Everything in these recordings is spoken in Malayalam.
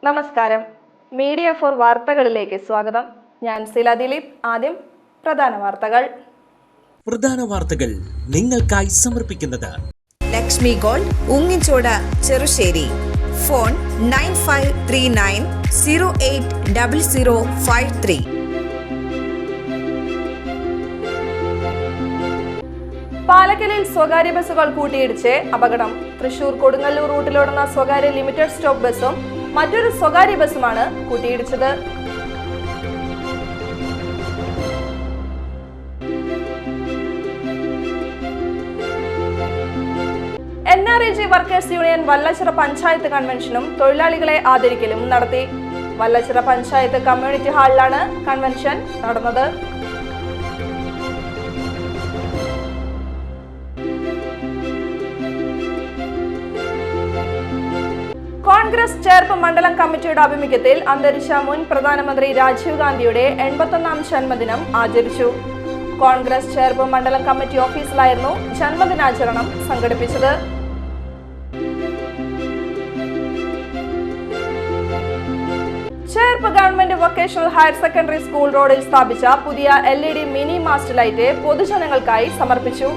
നമസ്കാരം. മീഡിയ ഫോർ വാർത്തകളിലേക്ക് സ്വാഗതം. ഞാൻ സില ദിലീപ്. ആദ്യം പ്രധാന വാർത്തകൾ നിങ്ങൾക്കായി സമർപ്പിക്കുന്നത് ലക്ഷ്മി ഗോൾഡ്, ഉങ്ങിച്ചോട്, ചെറുശ്ശേരി. ഫോൺ 9539080053. പാലക്കലിൽ സ്വകാര്യ ബസ്സുകൾ കൂട്ടിയിടിച്ച് അപകടം. തൃശൂർ കൊടുങ്ങല്ലൂർ റൂട്ടിലോടുന്ന സ്വകാര്യ ലിമിറ്റഡ് സ്റ്റോപ്പ് ബസ്സും മറ്റൊരു സ്വകാര്യ ബസ്സുമാണ് കൂട്ടിയിടിച്ചത്. NREG workers union Vallachira panchayat കൺവെൻഷനും തൊഴിലാളികളെ ആദരിക്കലും നടത്തി. വല്ലച്ചിറ പഞ്ചായത്ത് കമ്മ്യൂണിറ്റി ഹാളിലാണ് കൺവെൻഷൻ നടന്നത്. കോൺഗ്രസ് ചേർപ്പ് മണ്ഡലം കമ്മിറ്റിയുടെ ആഭിമുഖ്യത്തിൽ അന്തരിച്ച മുൻ പ്രധാനമന്ത്രി രാജീവ് ഗാന്ധിയുടെ 81ാം ജന്മദിനം ആചരിച്ചു. കോൺഗ്രസ് ചേർപ്പ് മണ്ഡലം കമ്മിറ്റി ഓഫീസിലായിരുന്നു ജന്മദിനാചരണം സംഘടിപ്പിച്ചത്. Cherpu government vocational higher secondary school റോഡിൽ സ്ഥാപിച്ച പുതിയ LED മിനി മാസ്റ്റ് ലൈറ്റ് പൊതുജനങ്ങൾക്കായി സമർപ്പിച്ചു.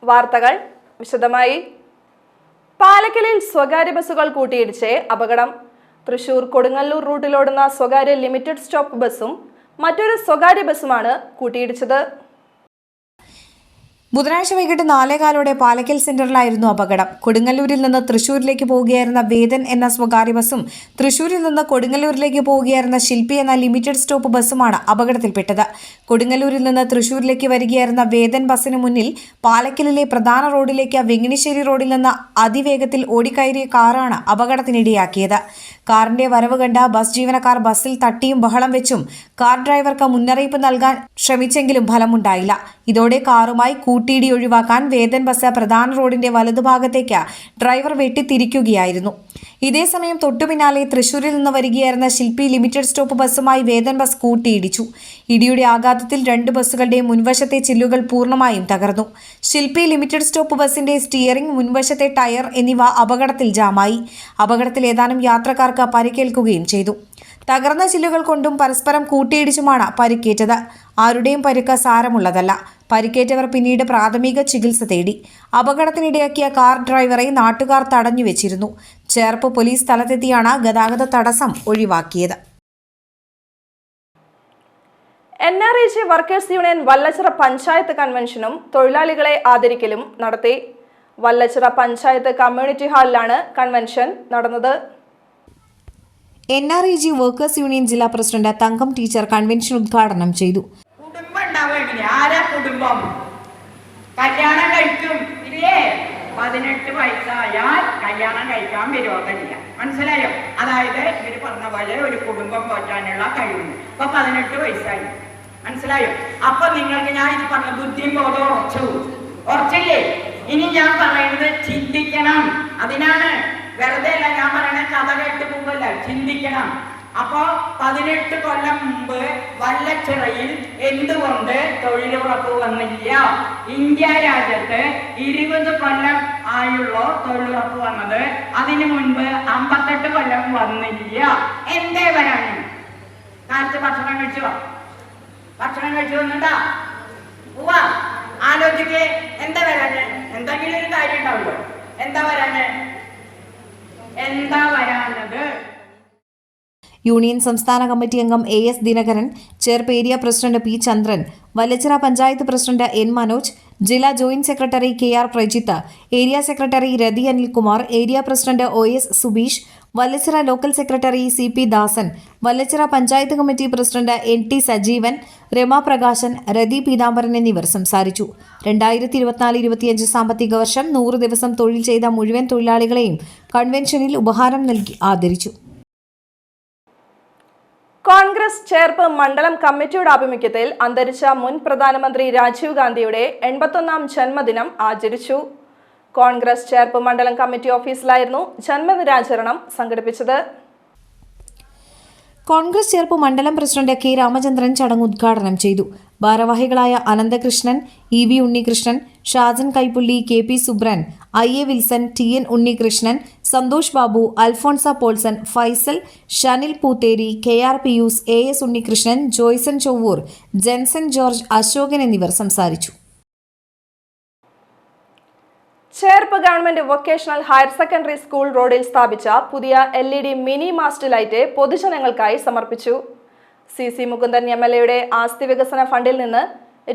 വാർത്തകൾ വിശദമായി. പാലക്കലിൽ സ്വകാര്യ ബസ്സുകൾ കൂട്ടിയിടിച്ച് അപകടം. തൃശൂർ കൊടുങ്ങല്ലൂർ റൂട്ടിലോടുന്ന സ്വകാര്യ ലിമിറ്റഡ് സ്റ്റോപ്പ് ബസ്സും മറ്റൊരു സ്വകാര്യ ബസ്സുമാണ് കൂട്ടിയിടിച്ചത്. ബുധനാഴ്ച വൈകിട്ട് 4:15 പാലക്കൽ സെന്ററിലായിരുന്നു അപകടം. കൊടുങ്ങല്ലൂരിൽ നിന്ന് തൃശൂരിലേക്ക് പോവുകയായിരുന്ന വേദൻ എന്ന സ്വകാര്യ ബസ്സും തൃശൂരിൽ നിന്ന് കൊടുങ്ങല്ലൂരിലേക്ക് പോവുകയായിരുന്ന ശില്പി എന്ന ലിമിറ്റഡ് സ്റ്റോപ്പ് ബസ്സുമാണ് അപകടത്തിൽപ്പെട്ടത്. കൊടുങ്ങല്ലൂരിൽ നിന്ന് തൃശൂരിലേക്ക് വരികയായിരുന്ന വേദൻ ബസ്സിന് മുന്നിൽ പാലക്കലിലെ പ്രധാന റോഡിലേക്ക് വെങ്ങിണിശ്ശേരി റോഡിൽ നിന്ന് അതിവേഗത്തിൽ ഓടിക്കയറിയ കാറാണ് അപകടത്തിനിടയാക്കിയത്. കാറിന്റെ വരവ് കണ്ട ബസ് ജീവനക്കാർ ബസ്സിൽ തട്ടിയും ബഹളം വെച്ചും കാർ ഡ്രൈവർക്ക് മുന്നറിയിപ്പ് നൽകാൻ ശ്രമിച്ചെങ്കിലും ഫലമുണ്ടായില്ല. ഇതോടെ കാറുമായി കൂട്ടിയിടി ഒഴിവാക്കാൻ വേദൻ ബസ് പ്രധാന റോഡിന്റെ വലതുഭാഗത്തേക്ക് ഡ്രൈവർ വെട്ടിത്തിരിക്കുകയായിരുന്നു. ഇതേസമയം തൊട്ടുപിന്നാലെ തൃശൂരിൽ നിന്ന് വരികയായിരുന്ന ശില്പി ലിമിറ്റഡ് സ്റ്റോപ്പ് ബസ്സുമായി വേദൻ ബസ് കൂട്ടിയിടിച്ചു. ഇടിയുടെ ആഘാതത്തിൽ 2 ബസ്സുകളുടെയും മുൻവശത്തെ ചില്ലുകൾ പൂർണ്ണമായും തകർന്നു. ശില്പി ലിമിറ്റഡ് സ്റ്റോപ്പ് ബസിന്റെ സ്റ്റിയറിംഗ്, മുൻവശത്തെ ടയർ എന്നിവ അപകടത്തിൽ ജാമായി. അപകടത്തിൽ ഏതാനും യാത്രക്കാർക്ക് പരിക്കേൽക്കുകയും ചെയ്തു. തകർന്ന ചില്ലുകൾ കൊണ്ടും പരസ്പരം കൂട്ടിയിടിച്ചുമാണ് പരിക്കേറ്റത്. ആരുടെയും പരിക്ക് സാരമുള്ളതല്ല. പരിക്കേറ്റവർ പിന്നീട് പ്രാഥമിക ചികിത്സ തേടി. അപകടത്തിനിടയാക്കിയ കാർ ഡ്രൈവറെ നാട്ടുകാർ തടഞ്ഞുവെച്ചിരുന്നു. ചേർപ്പ് പോലീസ് സ്ഥലത്തെത്തിയാണ് ഗതാഗത തടസ്സം ഒഴിവാക്കിയത്. NREG workers union Vallachira panchayat കൺവെൻഷനും തൊഴിലാളികളെ ആദരിക്കലും നടത്തി. വല്ലച്ചിറ പഞ്ചായത്ത് കമ്മ്യൂണിറ്റി ഹാളിലാണ് കൺവെൻഷൻ നടന്നത്. NREG വർക്കേഴ്സ് യൂണിയൻ ജില്ലാ പ്രസിഡന്റ് തങ്കം ടീച്ചർ കൺവെൻഷൻ ഉദ്ഘാടനം ചെയ്തു. കുടുംബം കല്യാണം കഴിക്കും ഇല്ലേ? 18 വയസ്സായാൽ കല്യാണം കഴിക്കാൻ വിരോധമില്ല. മനസ്സിലായോ? അതായത് ഇവര് പറഞ്ഞ പോലെ ഒരു കുടുംബം പോറ്റാനുള്ള കഴിവുണ്ട്. ഇപ്പൊ 18 വയസ്സായി. മനസ്സിലായോ? അപ്പൊ നിങ്ങൾക്ക് ഞാൻ ഇത് പറഞ്ഞ ബുദ്ധിയും ബോധവും ഉറച്ചില്ലേ? ഇനി ഞാൻ പറയുന്നത് ചിന്തിക്കണം. അതിനാണ്, വെറുതെ അല്ല ഞാൻ പറയണ കഥ കേട്ട് പോകല്ല, ചിന്തിക്കണം. അപ്പോ 18 കൊല്ലം മുമ്പ് വല്ലച്ചിറയിൽ എന്തുകൊണ്ട് തൊഴിലുറപ്പ് വന്നില്ല? ഇന്ത്യ രാജ്യത്ത് 20 കൊല്ലം ആയുള്ളോ തൊഴിലുറപ്പ് വന്നത്. അതിനു മുൻപ് 58 കൊല്ലം വന്നില്ല. എന്തേ വരാന്? കാലത്ത് ഭക്ഷണം കഴിച്ചോ? ഭക്ഷണം കഴിച്ചു വന്നിട്ടാ പോവാ ആലോചിക്കേ. എന്താ വരാന്? എന്തെങ്കിലും ഒരു കാര്യം ഉണ്ടാവുമല്ലോ. എന്താ വരാനത്? യൂണിയൻ സംസ്ഥാന കമ്മിറ്റി അംഗം AS Dinakaran, Cherpu area president P Chandran, Vallachira panchayat president N Manoj, ജില്ലാ joint secretary KR Prajith, area secretary Rathi Anilkumar, area president OS Subeesh, Vallachira local secretary CP Dasan, Vallachira panchayat committee president NT Sajeevan, Rama Prakashan, Rathi Peethambaran എന്നിവർ സംസാരിച്ചു. 2024-25 സാമ്പത്തിക വർഷം 100 ദിവസം തൊഴിൽ ചെയ്ത മുഴുവൻ തൊഴിലാളികളെയും കൺവെൻഷനിൽ ഉപഹാരം നൽകി ആദരിച്ചു. കോൺഗ്രസ് ചേർപ്പ് മണ്ഡലം കമ്മിറ്റിയുടെ ആഭിമുഖ്യത്തിൽ അന്തരിച്ച മുൻ പ്രധാനമന്ത്രി രാജീവ് ഗാന്ധിയുടെ 81ാം ജന്മദിനം ആചരിച്ചു. കോൺഗ്രസ് ചേർപ്പ് മണ്ഡലം കമ്മിറ്റി ഓഫീസിലായിരുന്നു ജന്മദിനാചരണം സംഘടിപ്പിച്ചത്. കോൺഗ്രസ് ചേർപ്പ് മണ്ഡലം പ്രസിഡന്റ് കെ രാമചന്ദ്രൻ ചടങ്ങ് ഉദ്ഘാടനം ചെയ്തു. ഭാരവാഹികളായ Ananthakrishnan, E V Unnikrishnan, Shajan Kaipully, K P Subran, I A Wilson, T N Unnikrishnan, Santhosh Babu, Alphonsa Paulson, Faisal, Shanil Poothery, K R Pius, A S Unnikrishnan, Joyson Chowwur, Jenson George, Ashokan എന്നിവർ സംസാരിച്ചു. Cherpu government vocational higher secondary school റോഡിൽ സ്ഥാപിച്ച പുതിയ LED മിനി മാസ്റ്റ് ലൈറ്റ് പൊതുജനങ്ങൾക്കായി സമർപ്പിച്ചു. CC മുകുന്ദൻ MLA ആസ്തി വികസന ഫണ്ടിൽ നിന്ന്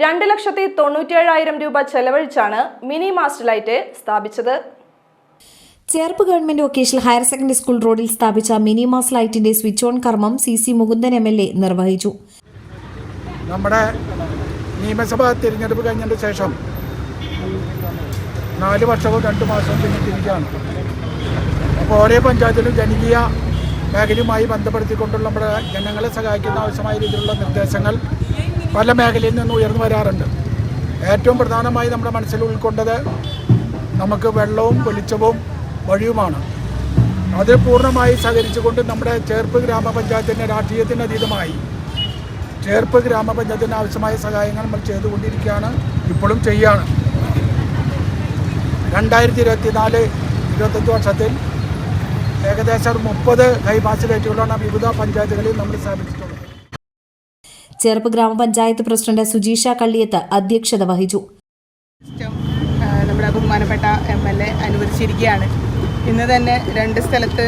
2,97,000 രൂപ ചെലവഴിച്ചാണ് മിനി മാസ്റ്റ് ലൈറ്റ് സ്ഥാപിച്ചത്. Cherpu government vocational higher secondary school റോഡിൽ സ്ഥാപിച്ച മിനി മാസ്റ്റ് ലൈറ്റിന്റെ സ്വിച്ച് ഓൺ കർമ്മം CC മുകുന്ദൻ MLA നിർവഹിച്ചു. നമ്മുടെ നിയമസഭാ തിരഞ്ഞെടുപ്പ് കഴിഞ്ഞതിന് ശേഷം 4 വർഷവും 2 മാസവും പിന്നിട്ടിരിക്കുകയാണ്. അപ്പോൾ ഓരോ പഞ്ചായത്തിലും ജനകീയ മേഖലയുമായി ബന്ധപ്പെടുത്തിക്കൊണ്ടുള്ള നമ്മുടെ ജനങ്ങളെ സഹായിക്കുന്ന ആവശ്യമായ രീതിയിലുള്ള നിർദ്ദേശങ്ങൾ പല മേഖലയിൽ നിന്ന് ഉയർന്നു വരാറുണ്ട്. ഏറ്റവും പ്രധാനമായി നമ്മുടെ മനസ്സിൽ ഉൾക്കൊണ്ടത് നമുക്ക് വെള്ളവും വെളിച്ചവും വഴിയുമാണ്. അത് പൂർണ്ണമായി സഹകരിച്ചുകൊണ്ട് നമ്മുടെ ചേർപ്പ് ഗ്രാമപഞ്ചായത്തിൻ്റെ രാഷ്ട്രീയത്തിന് അതീതമായി ചേർപ്പ് ഗ്രാമപഞ്ചായത്തിന് ആവശ്യമായ സഹായങ്ങൾ നമ്മൾ ചെയ്തുകൊണ്ടിരിക്കുകയാണ്, ഇപ്പോഴും ചെയ്യുകയാണ്. 2024-25 വർഷത്തിൽ ഏകദേശം 30 ഹൈമാസ്റ്റ് ലൈറ്റുകളാണ് വിവിധ പഞ്ചായത്തുകളിൽ നമ്മൾ സ്ഥാപിച്ചിട്ടുള്ളത്. ചേർപ്പ് ഗ്രാമപഞ്ചായത്ത് പ്രസിഡന്റ് സുജീഷ കള്ളിയത്ത് അധ്യക്ഷത വഹിച്ചു. നമ്മുടെ ബഹുമാനപ്പെട്ട MLA അനുവദിച്ചിരിക്കുകയാണ്. ഇന്ന് തന്നെ 2 സ്ഥലത്ത്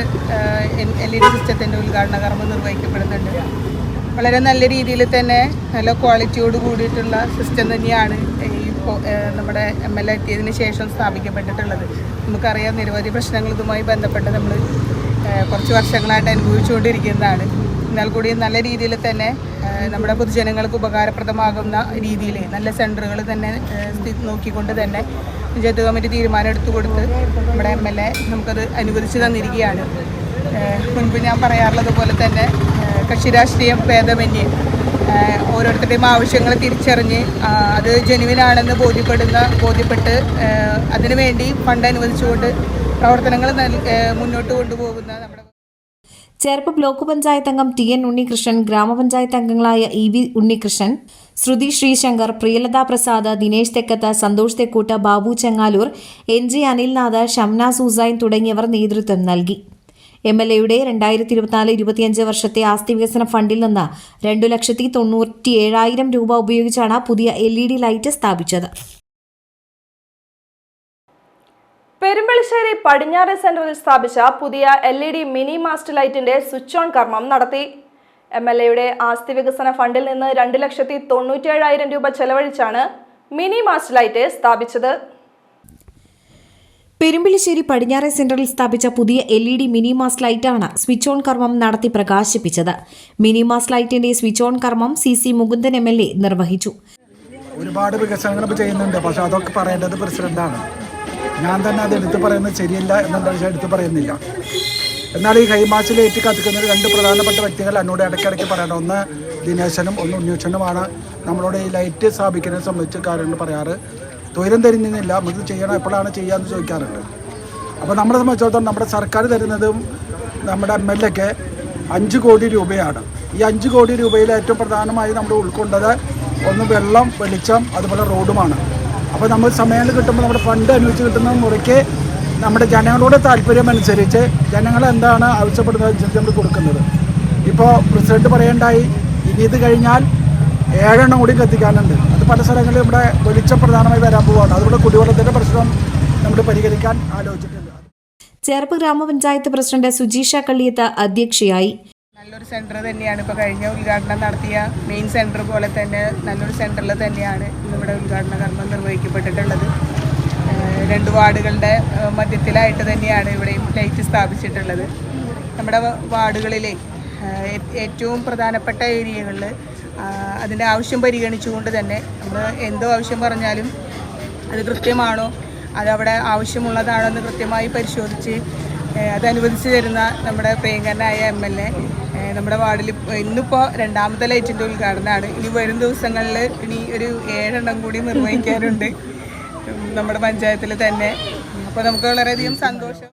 LED സിസ്റ്റത്തിൻ്റെ ഉദ്ഘാടന കർമ്മം നിർവഹിക്കപ്പെടുന്നുണ്ട്. വളരെ നല്ല രീതിയിൽ തന്നെ നല്ല ക്വാളിറ്റിയോട് കൂടിയിട്ടുള്ള സിസ്റ്റം തന്നെയാണ് നമ്മുടെ MLA എത്തിയതിന് ശേഷം സ്ഥാപിക്കപ്പെട്ടിട്ടുള്ളത്. നമുക്കറിയാം, നിരവധി പ്രശ്നങ്ങൾ ഇതുമായി ബന്ധപ്പെട്ട് നമ്മൾ കുറച്ച് വർഷങ്ങളായിട്ട് അനുഭവിച്ചുകൊണ്ടിരിക്കുന്നതാണ്. എന്നാൽ കൂടി നല്ല രീതിയിൽ തന്നെ നമ്മുടെ പൊതുജനങ്ങൾക്ക് ഉപകാരപ്രദമാകുന്ന രീതിയിൽ നല്ല സെൻറ്ററുകൾ തന്നെ നോക്കിക്കൊണ്ട് തന്നെ പഞ്ചായത്ത് കമ്മിറ്റി തീരുമാനം എടുത്തു കൊടുത്ത് നമ്മുടെ MLA നമുക്കത് അനുവദിച്ച് തന്നിരിക്കുകയാണ്. മുൻപ് ഞാൻ പറയാറുള്ളത് പോലെ തന്നെ കക്ഷി രാഷ്ട്രീയം ഭേദമന്യേ ഓരോരുത്തരുടെയും ആവശ്യങ്ങൾ തിരിച്ചറിഞ്ഞ് അത് ജെനുവിനാണെന്ന് ബോധ്യപ്പെട്ട് അതിനുവേണ്ടി ഫണ്ട് അനുവദിച്ചുകൊണ്ട് പ്രവർത്തനങ്ങൾ മുന്നോട്ട് കൊണ്ടുപോകുന്ന നമ്മുടെ ചേർപ്പ് ബ്ലോക്ക് പഞ്ചായത്ത് അംഗം TN ഉണ്ണികൃഷ്ണൻ, ഗ്രാമപഞ്ചായത്ത് അംഗങ്ങളായ EV ഉണ്ണികൃഷ്ണൻ, ശ്രുതി ശ്രീശങ്കർ, പ്രിയലത പ്രസാദ്, ദിനേശ് തെക്കത്ത്, സന്തോഷ് തെക്കൂട്ട്, ബാബു ചെങ്ങാലൂർ, NG അനിൽനാഥ്, ഷംനാസ് ഹുസൈൻ തുടങ്ങിയവർ നേതൃത്വം നൽകി. MLA 2024-25 വർഷത്തെ ആസ്തി വികസന ഫണ്ടിൽ നിന്ന് 2,97,000 രൂപ ഉപയോഗിച്ചാണ് പുതിയ LED ലൈറ്റ് സ്ഥാപിച്ചത്. പെരുമ്പളിശ്ശേരി പടിഞ്ഞാറ് സെന്ററിൽ സ്ഥാപിച്ച പുതിയ LED മിനി മാസ്റ്റ് ലൈറ്റിന്റെ സ്വിച്ച് ഓൺ കർമ്മം നടത്തി. MLA ആസ്തി വികസന ഫണ്ടിൽ നിന്ന് 2,97,000 രൂപ ചെലവഴിച്ചാണ് മിനി മാസ്റ്റ് ലൈറ്റ് സ്ഥാപിച്ചത്. പെരുമ്പിളിശ്ശേരി പടിഞ്ഞാറെ സെന്ററിൽ സ്ഥാപിച്ച പുതിയ LED മിനി മാസ്റ്റ് ലൈറ്റാണ് സ്വിച്ച് ഓൺ കർമ്മം നടത്തി പ്രകാശിപ്പിച്ചത്. മിനി മാസ്റ്റ് ലൈറ്റിന്റെ സ്വിച്ച് ഓൺ കർമ്മം CC മുകുന്ദൻ MLA നിർവഹിച്ചു. ഒരുപാട് വികസനങ്ങൾ ചെയ്യുന്നുണ്ട്, പക്ഷെ അതൊക്കെ പറയേണ്ടത് പ്രസിഡന്റാണ്. ഞാൻ തന്നെ അത് എടുത്തു പറയുന്നത് ശരിയല്ല എന്നുണ്ടെങ്കിൽ പക്ഷേ എടുത്തു പറയുന്നില്ല. എന്നാൽ ഈ ഹൈമാസ്റ്റ് ലൈറ്റ് കത്തിക്കുന്ന 2 പ്രധാനപ്പെട്ട വ്യക്തികൾ എന്നോട് ഇടയ്ക്കിടയ്ക്ക് പറയണം. ഒന്ന് ദിനേശനും ഒന്ന് ഉണ്ണികൃഷ്ണനുമാണ് നമ്മളോട് ഈ ലൈറ്റ് സ്ഥാപിക്കുന്നതിനെ സംബന്ധിച്ച് കാര്യങ്ങൾ പറയാറ്. തൊഴിലും തരുന്നില്ല, നമുക്ക് ചെയ്യണം, എപ്പോഴാണ് ചെയ്യാമെന്ന് ചോദിക്കാറുണ്ട്. അപ്പോൾ നമ്മളെ സംബന്ധിച്ചിടത്തോളം നമ്മുടെ സർക്കാർ തരുന്നതും നമ്മുടെ MLAക്ക് 5 കോടി രൂപയാണ്. ഈ 5 കോടി രൂപയിൽ ഏറ്റവും പ്രധാനമായി നമ്മൾ ഉൾക്കൊണ്ടത് ഒന്ന് വെള്ളം, വെളിച്ചം, അതുപോലെ റോഡുമാണ്. അപ്പോൾ നമ്മൾ സമയങ്ങൾ കിട്ടുമ്പോൾ നമ്മുടെ ഫണ്ട് അനുവദിച്ച് കിട്ടുന്ന മുറയ്ക്ക് നമ്മുടെ ജനങ്ങളുടെ താല്പര്യമനുസരിച്ച് ജനങ്ങൾ എന്താണ് ആവശ്യപ്പെടുന്നത് അനുസരിച്ച് നമ്മൾ കൊടുക്കുന്നത്. ഇപ്പോൾ പ്രസിഡന്റ് പറയേണ്ടായി, ഇനി ഇത് കഴിഞ്ഞാൽ 7 എണ്ണം കൂടി കത്തിക്കാനുണ്ട്. അത് പല സ്ഥലങ്ങളിൽ ഇവിടെ വെളിച്ചം പ്രധാനമായി വരാൻ പോവുകയാണ്. അതുകൊണ്ട് കുടിവെള്ളത്തിൻ്റെ പ്രശ്നം നമ്മൾ പരിഹരിക്കാൻ ആലോചിച്ചിട്ടുണ്ട്. ചേർപ്പ് ഗ്രാമപഞ്ചായത്ത് പ്രസിഡന്റ് സുജീഷ കള്ളിയത്ത് അധ്യക്ഷയായി. നല്ലൊരു സെൻറ്റർ തന്നെയാണ് ഇപ്പോൾ കഴിഞ്ഞ ഉദ്ഘാടനം നടത്തിയ മെയിൻ സെൻറ്റർ പോലെ തന്നെ നല്ലൊരു സെൻറ്ററിൽ തന്നെയാണ് ഇവിടെ ഉദ്ഘാടന കർമ്മം നിർവഹിക്കപ്പെട്ടിട്ടുള്ളത്. 2 വാർഡുകളുടെ മധ്യത്തിലായിട്ട് തന്നെയാണ് ഇവിടെയും ലൈറ്റ് സ്ഥാപിച്ചിട്ടുള്ളത്. നമ്മുടെ വാർഡുകളിലെ ഏറ്റവും പ്രധാനപ്പെട്ട ഏരിയകളിൽ അതിൻ്റെ ആവശ്യം പരിഗണിച്ചുകൊണ്ട് തന്നെ നമ്മൾ എന്തോ ആവശ്യം പറഞ്ഞാലും അത് കൃത്യമാണോ, അതവിടെ ആവശ്യമുള്ളതാണോ എന്ന് കൃത്യമായി പരിശോധിച്ച് അതനുവദിച്ച് തരുന്ന നമ്മുടെ പ്രിയങ്കരനായ MLA നമ്മുടെ വാർഡിൽ ഇന്നിപ്പോൾ 2ാമത്തെ ലൈറ്റിൻ്റെ ഉദ്ഘാടനമാണ്. ഇനി വരും ദിവസങ്ങളിൽ ഇനി ഒരു 7 എണ്ണം കൂടി നിർവഹിക്കാനുണ്ട് നമ്മുടെ പഞ്ചായത്തിൽ തന്നെ. അപ്പോൾ നമുക്ക് വളരെയധികം സന്തോഷം.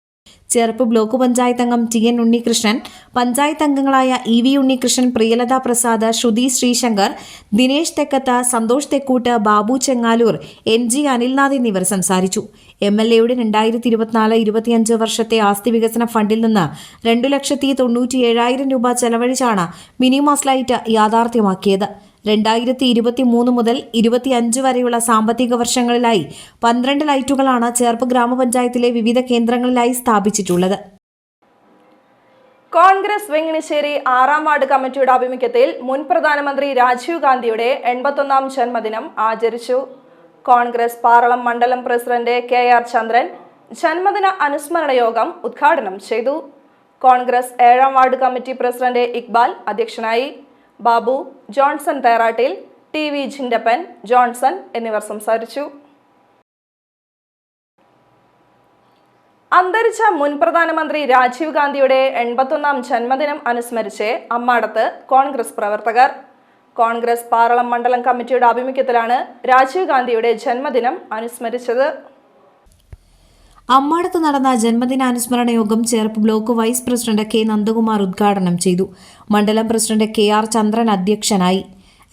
ചേർപ്പ് ബ്ലോക്ക് പഞ്ചായത്ത് അംഗം TN ഉണ്ണികൃഷ്ണൻ, പഞ്ചായത്ത് അംഗങ്ങളായ EV ഉണ്ണികൃഷ്ണൻ, പ്രിയലത പ്രസാദ്, ശ്രുതി ശ്രീശങ്കർ, ദിനേശ് തെക്കത്ത്, സന്തോഷ് തെക്കൂട്ട്, ബാബു ചെങ്ങാലൂർ, NG അനിൽനാഥ് എന്നിവർ സംസാരിച്ചു. MLAയുടെ 2024-25 വർഷത്തെ ആസ്തി വികസന ഫണ്ടിൽ നിന്ന് 2,97,000 രൂപ ചെലവഴിച്ചാണ് മിനിമാസ് ലൈറ്റ് യാഥാർത്ഥ്യമാക്കിയത്. 2023 മുതൽ 25 വരെയുള്ള സാമ്പത്തിക വർഷങ്ങളിലായി 12 ലൈറ്റുകളാണ് ചേർപ്പ് ഗ്രാമപഞ്ചായത്തിലെ വിവിധ കേന്ദ്രങ്ങളിലായി സ്ഥാപിച്ചിട്ടുള്ളത്. കോൺഗ്രസ് വെങ്ങിണിശ്ശേരി 6ാം വാർഡ് കമ്മിറ്റിയുടെ ആഭിമുഖ്യത്തിൽ മുൻ പ്രധാനമന്ത്രി രാജീവ് ഗാന്ധിയുടെ 81ാം ജന്മദിനം ആചരിച്ചു. കോൺഗ്രസ് പാറളം മണ്ഡലം പ്രസിഡന്റ് KR ചന്ദ്രൻ ജന്മദിന അനുസ്മരണ യോഗം ഉദ്ഘാടനം ചെയ്തു. കോൺഗ്രസ് 7ാം വാർഡ് കമ്മിറ്റി പ്രസിഡന്റ് ഇക്ബാൽ അധ്യക്ഷനായി. Babu, Johnson Therattil, TV Jindappan, Johnson എന്നിവർ സംസാരിച്ചു. അന്തരിച്ച മുൻ പ്രധാനമന്ത്രി രാജീവ് ഗാന്ധിയുടെ 81ാം ജന്മദിനം അനുസ്മരിച്ച് അമ്മാടത്ത് കോൺഗ്രസ് പ്രവർത്തകർ. കോൺഗ്രസ് പാറളം മണ്ഡലം കമ്മിറ്റിയുടെ ആഭിമുഖ്യത്തിലാണ് രാജീവ് ഗാന്ധിയുടെ ജന്മദിനം അനുസ്മരിച്ചത്. അമ്മാടത്ത് നടന്ന ജന്മദിനാനുസ്മരണ യോഗം Cherpu block vice president K Nandakumar ഉദ്ഘാടനം ചെയ്തു. മണ്ഡലം പ്രസിഡന്റ് KR ചന്ദ്രൻ അധ്യക്ഷനായി.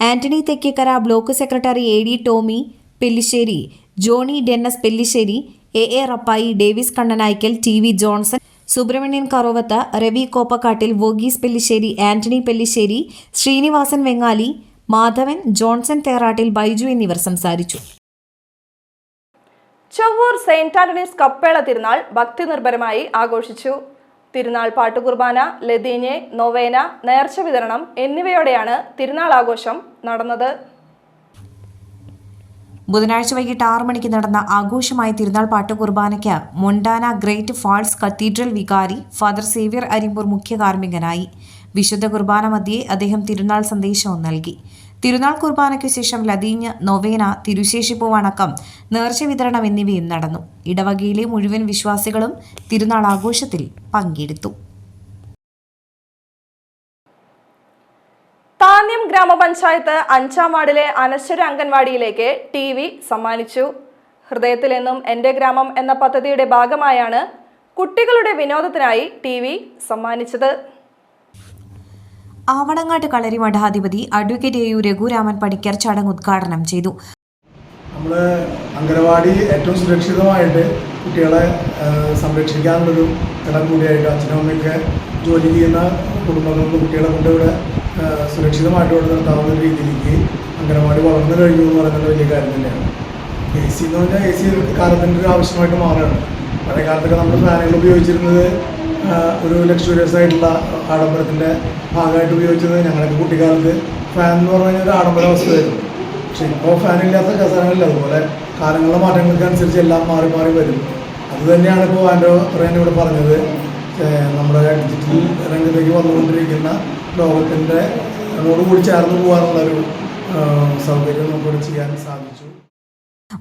Antony Thekkekkara, block secretary AD Tomy Pellissery, Johny Dennis Pellissery, AA Rappai, Davis Kannanaikkal, TV Johnson, Subrahmanyan Karovath, Ravi Koppakkattil, വോഗീസ് പെല്ലിശ്ശേരി, ആന്റണി പെല്ലിശ്ശേരി, ശ്രീനിവാസൻ വെങ്ങാലി, മാധവൻ, ജോൺസൺ തേറാട്ടിൽ, ബൈജു എന്നിവർ സംസാരിച്ചു. ചൊവ്വൂർ സെയിന്റ് ആന്റണീസ് കപ്പേള തിരുനാൾ ഭക്തി നിർഭരമായി ആഘോഷിച്ചു. തിരുനാൾ പാട്ടുകുർബാന, ലതീഞ്ഞ്, നൊവേന, നേർച്ച വിതരണം എന്നിവയോടെയാണ് തിരുനാൾ ആഘോഷം നടന്നത്. ബുധനാഴ്ച വൈകിട്ട് 6 മണിക്ക് നടന്ന ആഘോഷമായ തിരുനാൾ പാട്ടുകുർബാനയ്ക്ക് മൊണ്ടാന ഗ്രേറ്റ് ഫാൾസ് കത്തീഡ്രൽ വികാരി ഫാദർ സേവ്യർ അരിമ്പൂർ മുഖ്യ കാർമ്മികനായി. വിശുദ്ധ കുർബാന മധ്യേ അദ്ദേഹം തിരുനാൾ സന്ദേശവും നൽകി. തിരുനാൾ കുർബാനയ്ക്കു ശേഷം ലതീഞ്ഞ്, നൊവേന, തിരുശേഷിപ്പ് വണക്കം, നേർച്ച വിതരണം എന്നിവയും നടന്നു. ഇടവകയിലെ മുഴുവൻ വിശ്വാസികളും തിരുനാൾ ആഘോഷത്തിൽ പങ്കെടുത്തു. താന്യം ഗ്രാമപഞ്ചായത്ത് 5ാം വാർഡിലെ അനശ്വര അംഗൻവാടിയിലേക്ക് TV സമ്മാനിച്ചു. ഹൃദയത്തിൽ എന്നും എൻ്റെ ഗ്രാമം എന്ന പദ്ധതിയുടെ ഭാഗമായാണ് കുട്ടികളുടെ വിനോദത്തിനായി TV സമ്മാനിച്ചത്. ആവണങ്ങാട്ട് കളരി മഠാധിപതി അഡ്വക്കേറ്റ് AU രഘുരാമൻ പണിക്കർ ചടങ്ങ് ഉദ്ഘാടനം ചെയ്തു. നമ്മൾ അംഗനവാടി ഏറ്റവും സുരക്ഷിതമായിട്ട് കുട്ടികളെ സംരക്ഷിക്കാനുള്ളൊരു ഇടം കൂടിയായിട്ട് അച്ഛനും അമ്മയൊക്കെ ജോലി ചെയ്യുന്ന കുടുംബങ്ങൾക്ക് കുട്ടികളെ കൊണ്ടിവിടെ സുരക്ഷിതമായിട്ട് കൊണ്ട് നിർത്താവുന്ന രീതിയിലേക്ക് അംഗനവാടി വളർന്നു കഴിഞ്ഞു എന്ന് പറയുന്നത് വലിയ കാര്യം തന്നെയാണ്. AC എന്ന് പറഞ്ഞാൽ AC കാലത്തിൻ്റെ ഒരു ആവശ്യമായിട്ട് മാറുകയാണ്. പഴയ കാലത്തൊക്കെ നമ്മൾ ഫാനുകൾ ഉപയോഗിച്ചിരുന്നത് ഒരു ലക്ഷറിയസ് ആയിട്ടുള്ള ആഡംബരത്തിൻ്റെ ഭാഗമായിട്ട് ഉപയോഗിച്ചത്. ഞങ്ങളൊക്കെ കുട്ടിക്കാലത്ത് ഫാൻ എന്ന് പറഞ്ഞു കഴിഞ്ഞാൽ ഒരു ആഡംബര വസ്തുവായിരുന്നു. പക്ഷെ ഇപ്പോൾ ഫാനില്ലാത്ത കസാരങ്ങളില്ല. അതുപോലെ കാലങ്ങളുടെ മാറ്റങ്ങൾക്കനുസരിച്ച് എല്ലാം മാറി മാറി വരും. അതുതന്നെയാണ് ഇപ്പോൾ ആൻഡ്രോ റേൻ ഇവിടെ പറഞ്ഞത്. നമ്മുടെ ഡിജിറ്റൽ രംഗത്തേക്ക് വന്നുകൊണ്ടിരിക്കുന്ന ലോകത്തിൻ്റെ കൂടി ചേർന്ന് പോകാനുള്ളൊരു സൗകര്യം നമുക്കിവിടെ ചെയ്യാൻ സാധിച്ചു.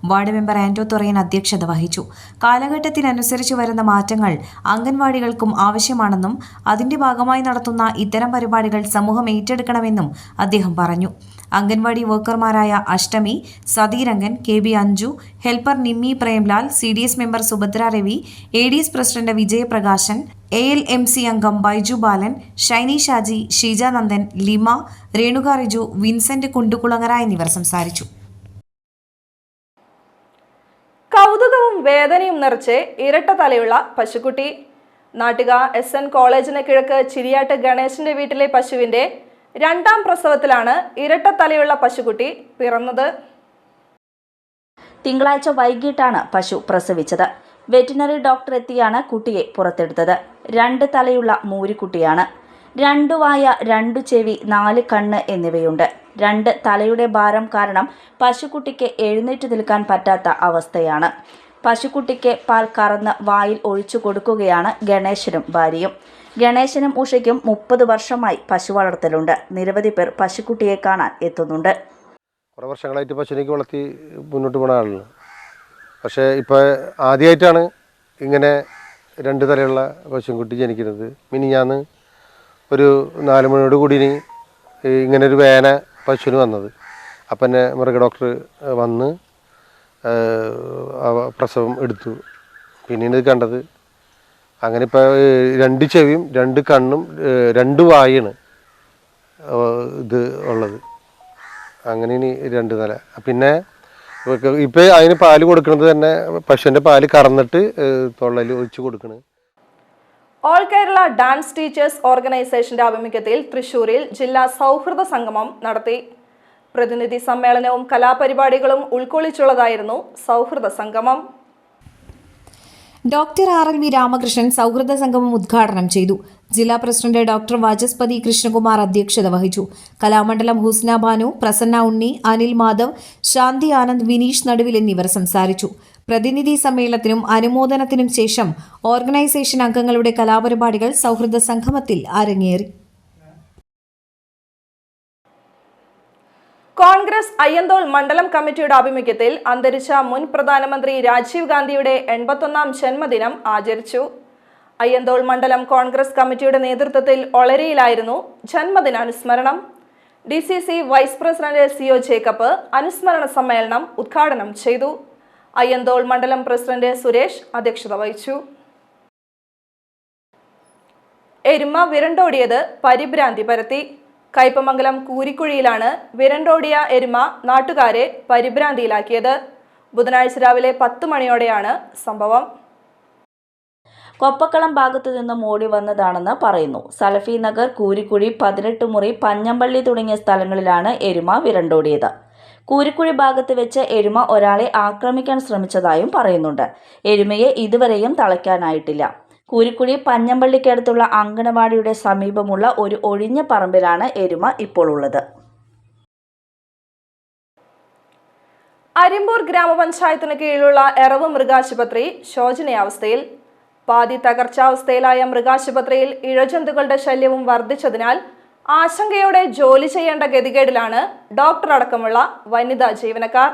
വാർഡ് മെമ്പർ ആന്റോ തൊറയൻ അധ്യക്ഷത വഹിച്ചു. കാലഘട്ടത്തിനനുസരിച്ച് വരുന്ന മാറ്റങ്ങൾ അംഗൻവാടികൾക്കും ആവശ്യമാണെന്നും അതിന്റെ ഭാഗമായി നടത്തുന്ന ഇത്തരം പരിപാടികൾ സമൂഹം ഏറ്റെടുക്കണമെന്നും അദ്ദേഹം പറഞ്ഞു. അംഗൻവാടി വർക്കർമാരായ അഷ്ടമി, Satheerangan, KB Anju, helper Nimmi Premlal, CDS member Subhadra Ravi, ADS president Vijayaprakashan, ALMC അംഗം ബൈജു ബാലൻ, ഷൈനി ഷാജി, ഷീജ നന്ദൻ, ലിമ, രേണുക റിജു, വിൻസെന്റ് കുണ്ടുകുളങ്ങര എന്നിവർ സംസാരിച്ചു. കൗതുകവും വേദനയും നിറച്ച് ഇരട്ട തലയുള്ള പശുക്കുട്ടി. നാട്ടിക SN കോളേജിന് കിഴക്ക് ചിരിയാട്ട് ഗണേശന്റെ വീട്ടിലെ പശുവിന്റെ 2ാം പ്രസവത്തിലാണ് ഇരട്ട തലയുള്ള പശുക്കുട്ടി പിറന്നത്. തിങ്കളാഴ്ച വൈകിട്ടാണ് പശു പ്രസവിച്ചത്. വെറ്റിനറി ഡോക്ടർ എത്തിയാണ് കുട്ടിയെ പുറത്തെടുത്തത്. 2 തലയുള്ള മൂരിക്കുട്ടിയാണ്. 2 വായ, 2 ചെവി, 4 കണ്ണ് എന്നിവയുണ്ട്. 2 തലയുടെ ഭാരം കാരണം പശുക്കുട്ടിക്ക് എഴുന്നേറ്റ് നിൽക്കാൻ പറ്റാത്ത അവസ്ഥയാണ്. പശുക്കുട്ടിക്ക് പാൽ കറന്ന് വായിൽ ഒഴിച്ചു കൊടുക്കുകയാണ് ഗണേശനും ഭാര്യയും. ഗണേശനും ഉഷയ്ക്കും 30 വർഷമായി പശു വളർത്തലുണ്ട്. നിരവധി പേർ പശുക്കുട്ടിയെ കാണാൻ എത്തുന്നുണ്ട്. കുറേ വർഷങ്ങളായിട്ട് പശുവിനേക്ക് വളർത്തി മുന്നോട്ട് പോകുന്ന ആളാണ്. പക്ഷേ ഇപ്പോൾ ആദ്യമായിട്ടാണ് ഇങ്ങനെ 2 തലയുള്ള പശുക്കുട്ടി ജനിക്കുന്നത്. മിനിഞ്ഞാന്ന് ഒരു 4 മണിയോട് കൂടി ഇങ്ങനൊരു വേന പശുവിന് വന്നത്. അപ്പം തന്നെ മൃഗ ഡോക്ടർ വന്ന് പ്രസവം എടുത്തു. പിന്നീട് കണ്ടത് അങ്ങനെ ഇപ്പോൾ 2 ചെവിയും 2 കണ്ണും 2 വായാണ് ഇത് ഉള്ളത്. അങ്ങനെ ഇനി 2 തല. പിന്നെ ഇപ്പോൾ അതിന് പാല് കൊടുക്കുന്നത് തന്നെ പശുവിൻ്റെ പാല് കറന്നിട്ട് തൊള്ളയിൽ ഒഴിച്ച് കൊടുക്കണത്. ഓൾ കേരള ഡാൻസ് ടീച്ചേഴ്സ് ഓർഗനൈസേഷന്റെ ആഭിമുഖ്യത്തിൽ തൃശൂരിൽ ജില്ലാ സൗഹൃദ സംഗമം നടത്തി. പ്രതിനിധി സമ്മേളനവും കലാപരിപാടികളും ഉൾക്കൊള്ളിച്ചുള്ളതായിരുന്നു സൗഹൃദ സംഗമം. ഡോക്ടർ RLV രാമകൃഷ്ണൻ സൗഹൃദ സംഗമം ഉദ്ഘാടനം ചെയ്തു. ജില്ലാ പ്രസിഡന്റ് ഡോക്ടർ വാചസ്പതി കൃഷ്ണകുമാർ അധ്യക്ഷത വഹിച്ചു. കലാമണ്ഡലം ഹുസ്ന ബാനു, പ്രസന്ന ഉണ്ണി, അനിൽ മാധവ്, ശാന്തി ആനന്ദ്, വിനീഷ് നടുവിൽ എന്നിവർ സംസാരിച്ചു. പ്രതിനിധി സമ്മേളനത്തിനും അനുമോദനത്തിനും ശേഷം ഓർഗനൈസേഷൻ അംഗങ്ങളുടെ കലാപരിപാടികൾ സൗഹൃദ സംഗമത്തിൽ അരങ്ങേറി. കോൺഗ്രസ് അയ്യന്തോൾ മണ്ഡലം കമ്മിറ്റിയുടെ ആഭിമുഖ്യത്തിൽ അന്തരിച്ച മുൻ പ്രധാനമന്ത്രി രാജീവ് ഗാന്ധിയുടെ 81ാം ജന്മദിനം ആചരിച്ചു. അയ്യന്തോൾ മണ്ഡലം കോൺഗ്രസ് കമ്മിറ്റിയുടെ നേതൃത്വത്തിൽ ഒളരിയിലായിരുന്നു ജന്മദിനാനുസ്മരണം. DCC vice president CO Jacob അനുസ്മരണ സമ്മേളനം ഉദ്ഘാടനം ചെയ്തു. അയ്യന്തോൾ മണ്ഡലം പ്രസിഡന്റ് സുരേഷ് അധ്യക്ഷത വഹിച്ചു. എരുമ വിരണ്ടോടിയത് പരിഭ്രാന്തി പരത്തി. കയ്പമംഗലം കൂരിക്കുഴിയിലാണ് വിരണ്ടോടിയ എരുമ നാട്ടുകാരെ പരിഭ്രാന്തിയിലാക്കിയത്. ബുധനാഴ്ച രാവിലെ 10 മണിയോടെയാണ് സംഭവം. കൊപ്പക്കളം ഭാഗത്തു നിന്നും ഓടി വന്നതാണെന്ന് പറയുന്നു. സലഫി നഗർ, കൂരിക്കുഴി, 18 മുറി, പഞ്ഞമ്പള്ളി തുടങ്ങിയ സ്ഥലങ്ങളിലാണ് എരുമ വിരണ്ടോടിയത്. കൂരിക്കുഴി ഭാഗത്ത് വെച്ച് എരുമ ഒരാളെ ആക്രമിക്കാൻ ശ്രമിച്ചതായും പറയുന്നുണ്ട്. എരുമയെ ഇതുവരെയും തളയ്ക്കാനായിട്ടില്ല. കൂരിക്കുഴി പഞ്ഞമ്പള്ളിക്കടുത്തുള്ള അങ്കണവാടിയുടെ സമീപമുള്ള ഒരു ഒഴിഞ്ഞ പറമ്പിലാണ് എരുമ ഇപ്പോൾ ഉള്ളത്. അരിമ്പൂർ ഗ്രാമപഞ്ചായത്തിന് കീഴിലുള്ള എറവ് മൃഗാശുപത്രി ശോചനീയാവസ്ഥയിൽ. പാതി തകർച്ചാവസ്ഥയിലായ മൃഗാശുപത്രിയിൽ ഇഴജന്തുക്കളുടെ ശല്യവും വർദ്ധിച്ചതിനാൽ ആശങ്കയോടെ ജോലി ചെയ്യേണ്ട ഗതികേടിലാണ് ഡോക്ടർ അടക്കമുള്ള വനിതാ ജീവനക്കാർ.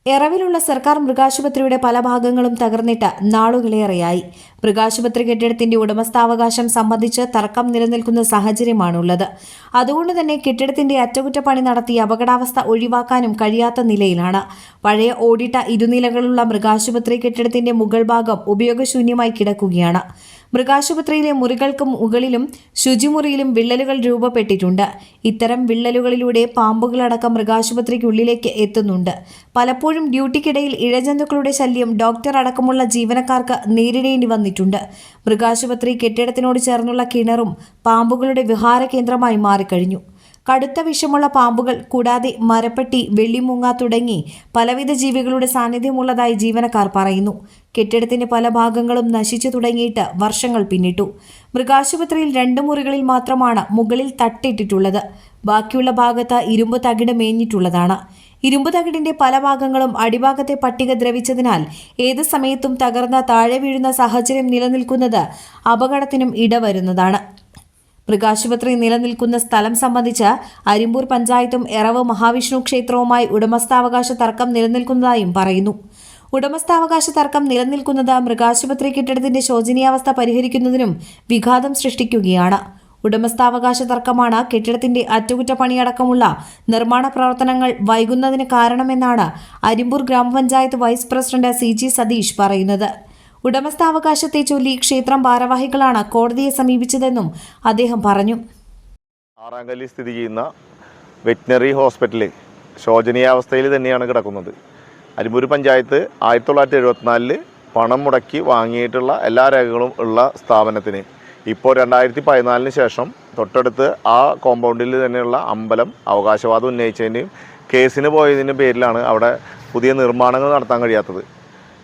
എറവിലുള്ള സർക്കാർ മൃഗാശുപത്രിയുടെ പല ഭാഗങ്ങളും തകർന്നിട്ട് നാളുകളേറെയായി. മൃഗാശുപത്രി കെട്ടിടത്തിന്റെ ഉടമസ്ഥാവകാശം സംബന്ധിച്ച് തർക്കം നിലനിൽക്കുന്ന സാഹചര്യമാണുള്ളത്. അതുകൊണ്ട് തന്നെ കെട്ടിടത്തിന്റെ അറ്റകുറ്റപ്പണി നടത്തി അപകടാവസ്ഥ ഒഴിവാക്കാനും കഴിയാത്ത നിലയിലാണ്. പഴയ ഓടിട്ട ഇരുനിലകളുള്ള മൃഗാശുപത്രി കെട്ടിടത്തിന്റെ മുകൾ ഭാഗം ഉപയോഗശൂന്യമായി കിടക്കുകയാണ്. മൃഗാശുപത്രിയിലെ മുറികൾക്ക് മുകളിലും ശുചിമുറിയിലും വിള്ളലുകൾ രൂപപ്പെട്ടിട്ടുണ്ട്. ഇത്തരം വിള്ളലുകളിലൂടെ പാമ്പുകളടക്കം മൃഗാശുപത്രിക്കുള്ളിലേക്ക് എത്തുന്നുണ്ട്. പലപ്പോഴും ഡ്യൂട്ടിക്കിടയിൽ ഇഴജന്തുക്കളുടെ ശല്യം ഡോക്ടർ അടക്കമുള്ള ജീവനക്കാർക്ക് നേരിടേണ്ടി വന്നിട്ടുണ്ട്. മൃഗാശുപത്രി കെട്ടിടത്തിനോട് ചേർന്നുള്ള കിണറും പാമ്പുകളുടെ വിഹാര കേന്ദ്രമായി മാറിക്കഴിഞ്ഞു. കടുത്ത വിഷമുള്ള പാമ്പുകൾ കൂടാതെ മരപ്പട്ടി, വെള്ളിമൂങ്ങ തുടങ്ങി പലവിധ ജീവികളുടെ സാന്നിധ്യമുള്ളതായി ജീവനക്കാർ പറയുന്നു. കെട്ടിടത്തിന്റെ പല ഭാഗങ്ങളും നശിച്ചു തുടങ്ങിയിട്ട് വർഷങ്ങൾ പിന്നിട്ടു. മൃഗാശുപത്രിയിൽ 2 മുറികളിൽ മാത്രമാണ് മുകളിൽ തട്ടിട്ടിട്ടുള്ളത്. ബാക്കിയുള്ള ഭാഗത്ത് ഇരുമ്പ് തകിട് മേഞ്ഞിട്ടുള്ളതാണ്. ഇരുമ്പ് തകിടിന്റെ പല ഭാഗങ്ങളും അടിഭാഗത്തെ പട്ടിക ദ്രവിച്ചതിനാൽ ഏത് സമയത്തും തകർന്ന് താഴെ വീഴുന്ന സാഹചര്യം നിലനിൽക്കുന്നത് അപകടത്തിനും ഇടവരുന്നതാണ്. മൃഗാശുപത്രി നിലനിൽക്കുന്ന സ്ഥലം സംബന്ധിച്ച് അരിമ്പൂർ പഞ്ചായത്തും എറവ് മഹാവിഷ്ണു ക്ഷേത്രവുമായി ഉടമസ്ഥാവകാശ തർക്കം നിലനിൽക്കുന്നതായും പറയുന്നു. ഉടമസ്ഥാവകാശ തർക്കം നിലനിൽക്കുന്നത് മൃഗാശുപത്രി കെട്ടിടത്തിന്റെ ശോചനീയാവസ്ഥ പരിഹരിക്കുന്നതിനും വിഘാതം സൃഷ്ടിക്കുകയാണ്. ഉടമസ്ഥാവകാശ തർക്കമാണ് കെട്ടിടത്തിന്റെ അറ്റകുറ്റപ്പണിയടക്കമുള്ള നിർമ്മാണ പ്രവർത്തനങ്ങൾ വൈകുന്നതിന് കാരണമെന്നാണ് അരിമ്പൂർ ഗ്രാമപഞ്ചായത്ത് വൈസ് പ്രസിഡന്റ് CG സതീഷ് പറയുന്നത്. ഉടമസ്ഥാവകാശത്തെ ചൊല്ലി ക്ഷേത്രം ഭാരവാഹികളാണ് കോടതിയെ സമീപിച്ചതെന്നും അദ്ദേഹം പറഞ്ഞു. ആറാങ്കല്ലിൽ സ്ഥിതി ചെയ്യുന്ന വെറ്റിനറി ഹോസ്പിറ്റൽ ശോചനീയാവസ്ഥയിൽ തന്നെയാണ് കിടക്കുന്നത്. അരിമ്പൂർ പഞ്ചായത്ത് 1974 പണം മുടക്കി വാങ്ങിയിട്ടുള്ള എല്ലാ രേഖകളും ഉള്ള സ്ഥാപനത്തിന് ഇപ്പോൾ 2014 ശേഷം തൊട്ടടുത്ത് ആ കോമ്പൗണ്ടിൽ തന്നെയുള്ള അമ്പലം അവകാശവാദം ഉന്നയിച്ചതിൻ്റെയും കേസിന് പോയതിൻ്റെ പേരിലാണ് അവിടെ പുതിയ നിർമ്മാണങ്ങൾ നടത്താൻ കഴിയാത്തത്.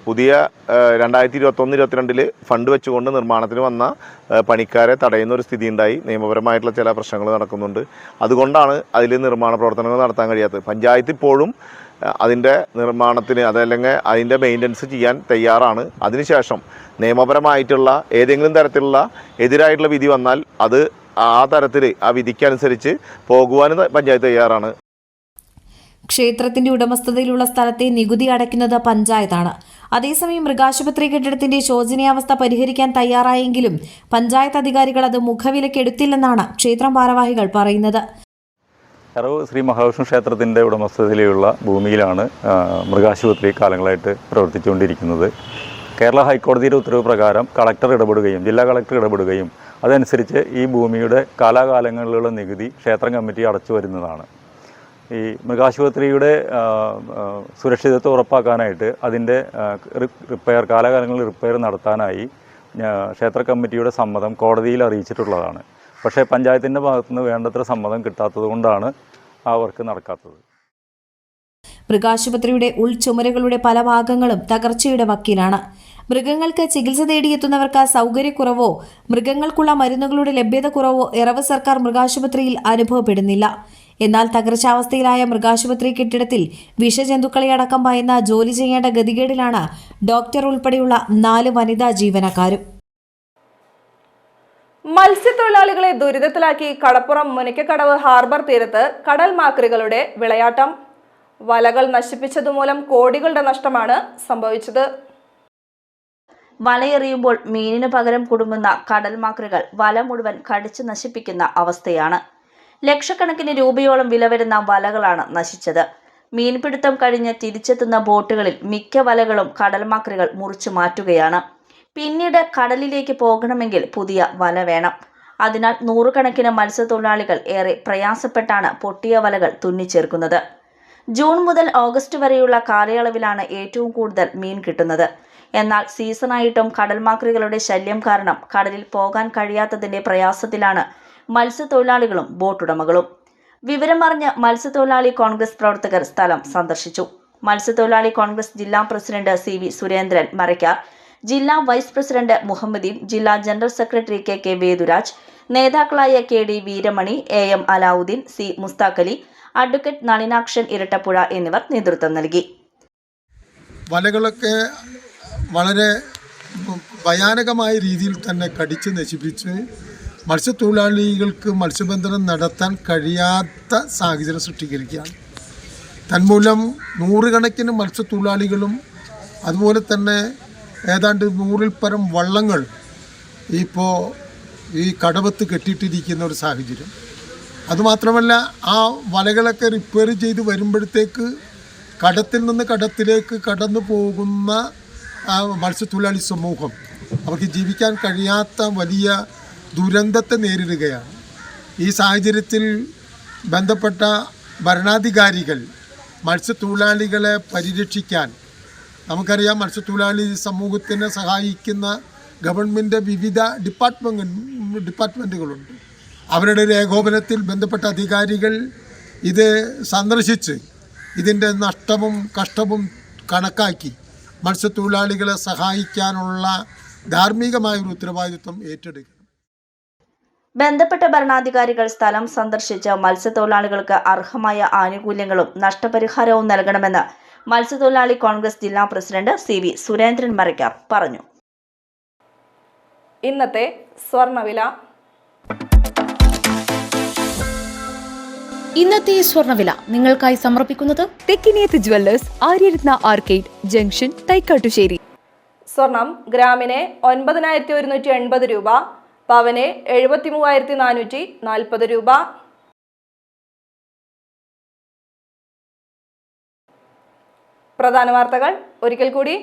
പുതിയ 2021-22 ഫണ്ട് വെച്ചുകൊണ്ട് നിർമ്മാണത്തിന് വന്ന പണിക്കാരെ തടയുന്ന ഒരു സ്ഥിതി ഉണ്ടായി. നിയമപരമായിട്ടുള്ള ചില പ്രശ്നങ്ങൾ നടക്കുന്നുണ്ട്. അതുകൊണ്ടാണ് അതിൽ നിർമ്മാണ പ്രവർത്തനങ്ങൾ നടത്താൻ കഴിയാത്തത്. പഞ്ചായത്ത് ഇപ്പോഴും അതിൻ്റെ നിർമ്മാണത്തിന് അതല്ലെങ്കിൽ അതിൻ്റെ മെയിൻ്റനൻസ് ചെയ്യാൻ തയ്യാറാണ്. അതിനുശേഷം നിയമപരമായിട്ടുള്ള ഏതെങ്കിലും തരത്തിലുള്ള എതിരായിട്ടുള്ള വിധി വന്നാൽ അത് ആ തരത്തിൽ ആ വിധിക്കനുസരിച്ച് പോകുവാനും പഞ്ചായത്ത് തയ്യാറാണ്. ക്ഷേത്രത്തിന്റെ ഉടമസ്ഥതയിലുള്ള സ്ഥലത്തെ നികുതി അടയ്ക്കുന്നത് പഞ്ചായത്താണ്. അതേസമയം മൃഗാശുപത്രി കെട്ടിടത്തിന്റെ ശോചനീയാവസ്ഥ പരിഹരിക്കാൻ തയ്യാറായെങ്കിലും പഞ്ചായത്ത് അധികാരികൾ അത് മുഖവിലക്കെടുത്തില്ലെന്നാണ് ക്ഷേത്രം ഭാരവാഹികൾ പറയുന്നത്. എറവ് ശ്രീ മഹാവിഷ്ണു ക്ഷേത്രത്തിൻ്റെ ഉടമസ്ഥതയിലുള്ള ഭൂമിയിലാണ് മൃഗാശുപത്രി കാലങ്ങളായിട്ട് പ്രവർത്തിച്ചുകൊണ്ടിരിക്കുന്നത്. കേരള ഹൈക്കോടതിയുടെ ഉത്തരവ് പ്രകാരം കളക്ടർ ഇടപെടുകയും ജില്ലാ കളക്ടർ ഇടപെടുകയും അതനുസരിച്ച് ഈ ഭൂമിയുടെ കാലാകാലങ്ങളിലുള്ള നികുതി ക്ഷേത്രം കമ്മിറ്റി അടച്ചു വരുന്നതാണ്. ഈ മൃഗാശുപത്രിയുടെ സുരക്ഷിതത്വം ഉറപ്പാക്കാനായിട്ട് അതിൻ്റെ കാലാകാലങ്ങളിൽ റിപ്പയർ നടത്താനായി ക്ഷേത്ര കമ്മിറ്റിയുടെ സമ്മതം കോടതിയിൽ അറിയിച്ചിട്ടുള്ളതാണ്. പക്ഷേ പഞ്ചായത്തിൻ്റെ ഭാഗത്തുനിന്ന് വേണ്ടത്ര സമ്മതം കിട്ടാത്തത് കൊണ്ടാണ് ആ വർക്ക് നടക്കാത്തത്. മൃഗാശുപത്രിയുടെ ഉൾചുമരുകളുടെ പല ഭാഗങ്ങളും തകർച്ചയുടെ വക്കിലാണ്. മൃഗങ്ങൾക്ക് ചികിത്സ തേടിയെത്തുന്നവർക്ക് സൗകര്യക്കുറവോ മൃഗങ്ങൾക്കുള്ള മരുന്നുകളുടെ ലഭ്യത കുറവോ എറവ് സർക്കാർ മൃഗാശുപത്രിയിൽ അനുഭവപ്പെടുന്നില്ല. എന്നാൽ തകർച്ചാവസ്ഥയിലായ മൃഗാശുപത്രി കെട്ടിടത്തിൽ വിഷജന്തുക്കളെ അടക്കം ഭയന്ന് ജോലി ചെയ്യേണ്ട ഗതികേടിലാണ് ഡോക്ടർ ഉൾപ്പെടെയുള്ള 4 വനിതാ ജീവനക്കാരും. മത്സ്യത്തൊഴിലാളികളെ ദുരിതത്തിലാക്കി കടപ്പുറം മുനയ്ക്കക്കടവ് ഹാർബർ തീരത്ത് കടൽ മാക്രികളുടെ വിളയാട്ടം. വലകൾ നശിപ്പിച്ചതുമൂലം കോടികളുടെ നഷ്ടമാണ് സംഭവിച്ചത്. വലയെറിയുമ്പോൾ മീനിന് പകരം കുടുങ്ങുന്ന കടൽമാക്രികൾ വല മുഴുവൻ കടിച്ചു നശിപ്പിക്കുന്ന അവസ്ഥയാണ്. ലക്ഷക്കണക്കിന് രൂപയോളം വില വരുന്ന വലകളാണ് നശിച്ചത്. മീൻപിടുത്തം കഴിഞ്ഞ് തിരിച്ചെത്തുന്ന ബോട്ടുകളിൽ മിക്ക വലകളും കടൽമാക്രികൾ മുറിച്ചു മാറ്റുകയാണ്. പിന്നീട് കടലിലേക്ക് പോകണമെങ്കിൽ പുതിയ വല വേണം. അതിനാൽ നൂറുകണക്കിന് മത്സ്യത്തൊഴിലാളികൾ ഏറെ പ്രയാസപ്പെട്ടാണ് പൊട്ടിയ വലകൾ തുന്നിച്ചേർക്കുന്നത്. ജൂൺ മുതൽ ഓഗസ്റ്റ് വരെയുള്ള കാലയളവിലാണ് ഏറ്റവും കൂടുതൽ മീൻ കിട്ടുന്നത്. എന്നാൽ സീസണായിട്ടും കടൽമാക്രികളുടെ ശല്യം കാരണം കടലിൽ പോകാൻ കഴിയാത്തതിന്റെ പ്രയാസത്തിലാണ് മത്സ്യത്തൊഴിലാളികളും ബോട്ടുടമകളും. വിവരമറിഞ്ഞ് മത്സ്യത്തൊഴിലാളി കോൺഗ്രസ് പ്രവർത്തകർ സ്ഥലം സന്ദർശിച്ചു. മത്സ്യത്തൊഴിലാളി കോൺഗ്രസ് ജില്ലാ പ്രസിഡന്റ് CV സുരേന്ദ്രൻ മരക്കാർ, ജില്ലാ വൈസ് പ്രസിഡന്റ് മുഹമ്മദീൻ, ജില്ലാ ജനറൽ സെക്രട്ടറി KK വേദുരാജ്, നേതാക്കളായ KD Veeramani, AM Alavudheen, C Musthakhali, advocate Nalinakshan Irattapuzha എന്നിവർ നേതൃത്വം നൽകി. വലകളൊക്കെ വളരെ ഭയാനകമായ രീതിയിൽ തന്നെ കടിച്ച് നശിപ്പിച്ച് മത്സ്യത്തൊഴിലാളികൾക്ക് മത്സ്യബന്ധനം നടത്താൻ കഴിയാത്ത സാഹചര്യം സൃഷ്ടിക്കുകയാണ്. തന്മൂലം നൂറുകണക്കിന് മത്സ്യത്തൊഴിലാളികളും അതുപോലെ തന്നെ ഏതാണ്ട് 100-ൽ പരം വള്ളങ്ങൾ ഇപ്പോൾ ഈ കടവത്ത് കെട്ടിയിട്ടിരിക്കുന്ന ഒരു സാഹചര്യം. അതുമാത്രമല്ല, ആ വലകളൊക്കെ റിപ്പയർ ചെയ്ത് വരുമ്പോഴത്തേക്ക് കടത്തിൽ നിന്ന് കടത്തിലേക്ക് കടന്നു പോകുന്ന മത്സ്യത്തൊഴിലാളി സമൂഹം അവർക്ക് ജീവിക്കാൻ കഴിയാത്ത വലിയ ദുരന്തത്തെ നേരിടുകയാണ്. ഈ സാഹചര്യത്തിൽ ബന്ധപ്പെട്ട ഭരണാധികാരികൾ മത്സ്യത്തൊഴിലാളികളെ പരിരക്ഷിക്കാൻ, നമുക്കറിയാം മത്സ്യത്തൊഴിലാളി സമൂഹത്തിനെ സഹായിക്കുന്ന ഗവൺമെൻറ് വിവിധ ഡിപ്പാർട്ട്മെൻറ്റുകളുണ്ട്. അവരുടെ ഒരു ഏകോപനത്തിൽ ബന്ധപ്പെട്ട അധികാരികൾ ഇത് സന്ദർശിച്ച് ഇതിൻ്റെ നഷ്ടവും കഷ്ടവും കണക്കാക്കി മത്സ്യത്തൊഴിലാളികളെ സഹായിക്കാനുള്ള ധാർമ്മികമായ ഒരു ഉത്തരവാദിത്വം ഏറ്റെടുക്കണം. ബന്ധപ്പെട്ട ഭരണാധികാരികൾ സ്ഥലം സന്ദർശിച്ച് മത്സ്യത്തൊഴിലാളികൾക്ക് അർഹമായ ആനുകൂല്യങ്ങളും നഷ്ടപരിഹാരവും നൽകണമെന്ന് മത്സ്യത്തൊഴിലാളി കോൺഗ്രസ് ജില്ലാ പ്രസിഡന്റ് CV സുരേന്ദ്രൻ മരക്കാർ പറഞ്ഞു. ഇന്നത്തെ സ്വർണ്ണവില. ഇന്നത്തെ സ്വർണ്ണവില നിങ്ങൾക്കായി സമർപ്പിക്കുന്നത് Thekkiniyath jewellers, Aryaratna arcade junction, Thaikkattussery. സ്വർണം ഗ്രാമിന് 9180 രൂപ, പവന് 73,440 രൂപ. പ്രധാന വാർത്തകൾ ഒരിക്കൽ കൂടി.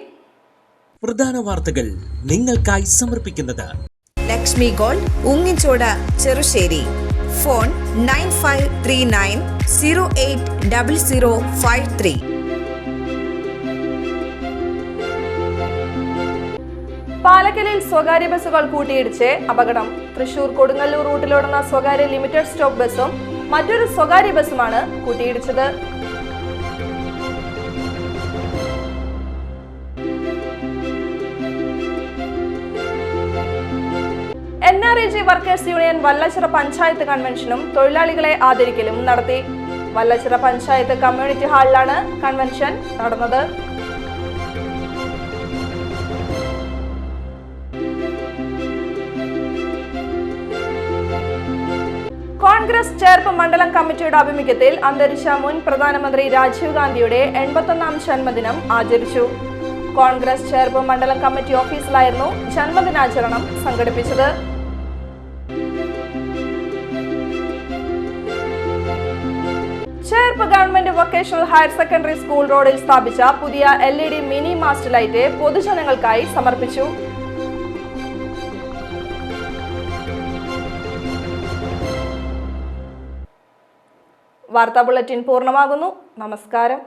പ്രധാന വാർത്തകൾ നിങ്ങൾക്കായി സമർപ്പിക്കുന്നത് ലക്ഷ്മി ഗോൾഡ്, ഉങ്ങിച്ചോട്, ചെറുശ്ശേരി. ഫോൺ 9539080053. പാലക്കലിൽ സ്വകാര്യ ബസ്സുകൾ കൂട്ടിയിടിച്ച് അപകടം. തൃശൂർ കൊടുങ്ങല്ലൂർ റൂട്ടിലോടുന്ന സ്വകാര്യ ലിമിറ്റഡ് സ്റ്റോപ്പ് ബസ്സും മറ്റൊരു സ്വകാര്യ ബസ്സുമാണ് കൂട്ടിയിടിച്ചത്. NREG workers union Vallachira panchayat കൺവെൻഷനും തൊഴിലാളികളെ ആദരിക്കലും നടത്തി. വല്ലച്ചിറ പഞ്ചായത്ത് കമ്മ്യൂണിറ്റി ഹാളിലാണ് കൺവെൻഷൻ നടന്നത്. കോൺഗ്രസ് ചേർപ്പ് മണ്ഡലം കമ്മിറ്റിയുടെ ആഭിമുഖ്യത്തിൽ അന്തരിച്ച മുൻ പ്രധാനമന്ത്രി രാജീവ് ഗാന്ധിയുടെ 81ാം ജന്മദിനം ആചരിച്ചു. കോൺഗ്രസ് ചേർപ്പ് മണ്ഡലം കമ്മിറ്റി ഓഫീസിലായിരുന്നു ജന്മദിനാചരണം സംഘടിപ്പിച്ചത്. Cherpu government vocational higher secondary school റോഡിൽ സ്ഥാപിച്ച പുതിയ LED മിനി മാസ്റ്റ് ലൈറ്റ് പൊതുജനങ്ങൾക്കായി സമർപ്പിച്ചു. വാർത്താ ബുള്ളറ്റിൻ പൂർണ്ണമാകുന്നു. നമസ്കാരം.